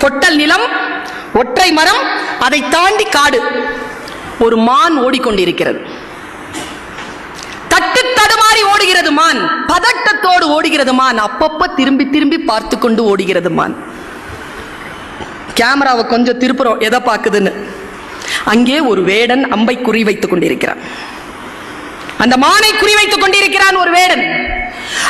பொட்டல் நிலம், ஒற்றை மரம், அதை தாண்டி காடு. ஒரு மான் ஓடிக்கொண்டிருக்கிறது. தட்டு தடுமாறி ஓடுகிறது மான், பதட்டத்தோடு ஓடுகிறது மான். அப்பப்ப திரும்பி திரும்பி பார்த்து கொண்டு ஓடுகிறது மான். கேமராவை கொஞ்சம் திருப்புறோம், எதை பார்க்குதுன்னு. அங்கே ஒரு வேடன் அம்பை குறிவைத்துக் கொண்டிருக்கிறான். அந்த மானை குறிவைத்துக் கொண்டிருக்கிறான் ஒரு வேடன்.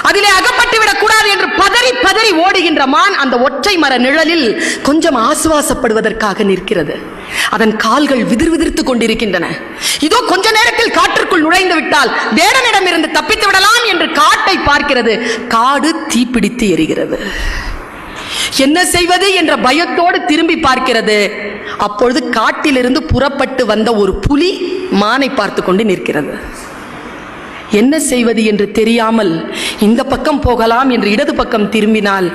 அதிலே அகப்பட்டு விடக் கூடாது என்று பதறி பதறி ஓடுகின்ற மான் அந்த ஒற்றை மர நிழலில் கொஞ்சம் ஆசுவாசப்படுவதற்காக நிற்கிறது. அதன் கால்கள் விதிர் விதிர்த்துக் கொண்டிருக்கின்றன. இதோ கொஞ்ச நேரத்தில் காற்றுக்குள் நுழைந்து விட்டால் வேடனிடம் இருந்து தப்பித்து விடலாம் என்று காட்டை பார்க்கிறது. காடு தீப்பிடித்து எரிகிறது. என்ன செய்வது என்ற பயத்தோடு திரும்பி பார்க்கிறது. அப்பொழுது காட்டிலிருந்து புறப்பட்டு வந்த ஒரு புலி மானை பார்த்து கொண்டு நிற்கிறது. என்ன செய்வது என்று தெரியாமல் இந்த பக்கம் போகலாம் என்று இடது பக்கம் திரும்பினால்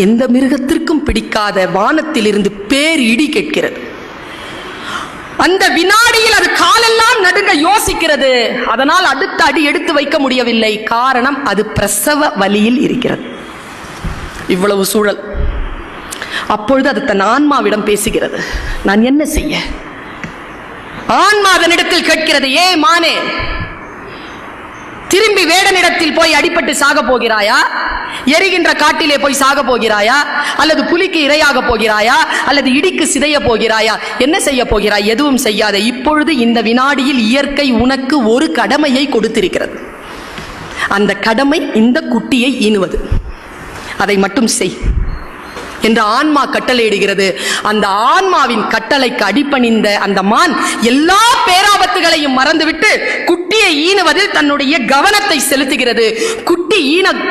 எந்த மிருகத்திற்கும் பிடிக்காத வானத்திலிருந்து பேர் இடி கேட்கிறது. அந்த வினாடியில் அது காலெல்லாம் நடுங்க யோசிக்கிறது. அதனால் அடுத்த அடி எடுத்து வைக்க முடியவில்லை. காரணம், அது பிரசவ வலியில் இருக்கிறது. இவ்வளவு சூழல். அப்பொழுது அது தன் ஆன்மாவிடம் பேசுகிறது. நான் என்ன செய்ய? ஆன்மா அதனிடத்தில் கேட்கிறது, ஏ மானே, திரும்பி வேடனிடத்தில் போய் அடிபட்டு சாக போகிறாயா? எரிகின்ற காட்டிலே போய் சாக போகிறாயா? அல்லது புலிக்கு இரையாக போகிறாயா? அல்லது இடிக்கு சிதைய போகிறாயா? என்ன செய்ய போகிறாய்? எதுவும் செய்யாத. இப்பொழுது இந்த வினாடியில் இயற்கை உனக்கு ஒரு கடமையை கொடுத்திருக்கிறது. அந்த கடமை இந்த குட்டியை ஈனுவது. அதை மட்டும் செய் என்று ஆன்மா கட்டளையிடுகிறது. அந்த ஆன்மாவின் கட்டளைக்கு அடிபணிந்த அந்த மான் எல்லா பேராபத்துகளையும் மறந்துவிட்டு குட்டியை ஈனுவதில் தன்னுடைய கவனத்தை செலுத்துகிறது. குட்டி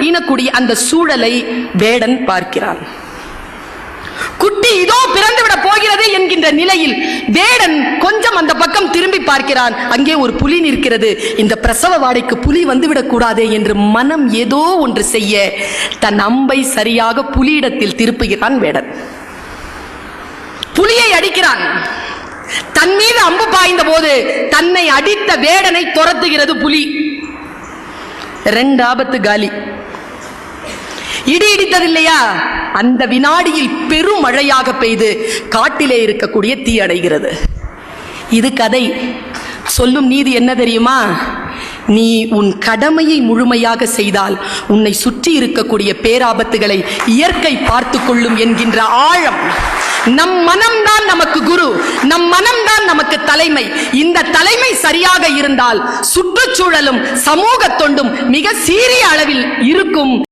ஈனக்கூடிய அந்த சூழலை வேடன் பார்க்கிறான். குட்டி இதோ பிறந்து விட போகிறது என்கின்ற நிலையில் வேடன் கொஞ்சம் அந்த பக்கம் திரும்பி பார்க்கிறான். அங்கே ஒரு புலி நிற்கிறது. இந்த பிரசவ வாடைக்கு புலி வந்துவிடக் கூடாதே என்று மனம் ஏதோ ஒன்று செய்ய தன் அம்பை சரியாக புலியிடத்தில் திருப்புகிறான் வேடன். புலியை அடிக்கிறான். தன் மீது அம்பு பாய்ந்த போது தன்னை அடித்த வேடனை துரத்துகிறது புலி. 2 ஆபத்து காலி. இடி இடித்ததில்லையா? அந்த வினாடியில் பெரும் மழையாக பெய்து காட்டிலே இருக்கக்கூடிய தீ அடைகிறது. இது கதை. சொல்லும் நீதி என்ன தெரியுமா? நீ உன் கடமையை முழுமையாக செய்தால் உன்னை சுற்றி இருக்கக்கூடிய பேராபத்துகளை இயற்கை பார்த்து கொள்ளும் என்கின்ற ஆழம். நம் மனம்தான் நமக்கு குரு, நம் மனம்தான் நமக்கு தலைமை. இந்த தலைமை சரியாக இருந்தால் சுற்றுச்சூழலும் சமூக தொண்டும் மிக சீரிய அளவில் இருக்கும்.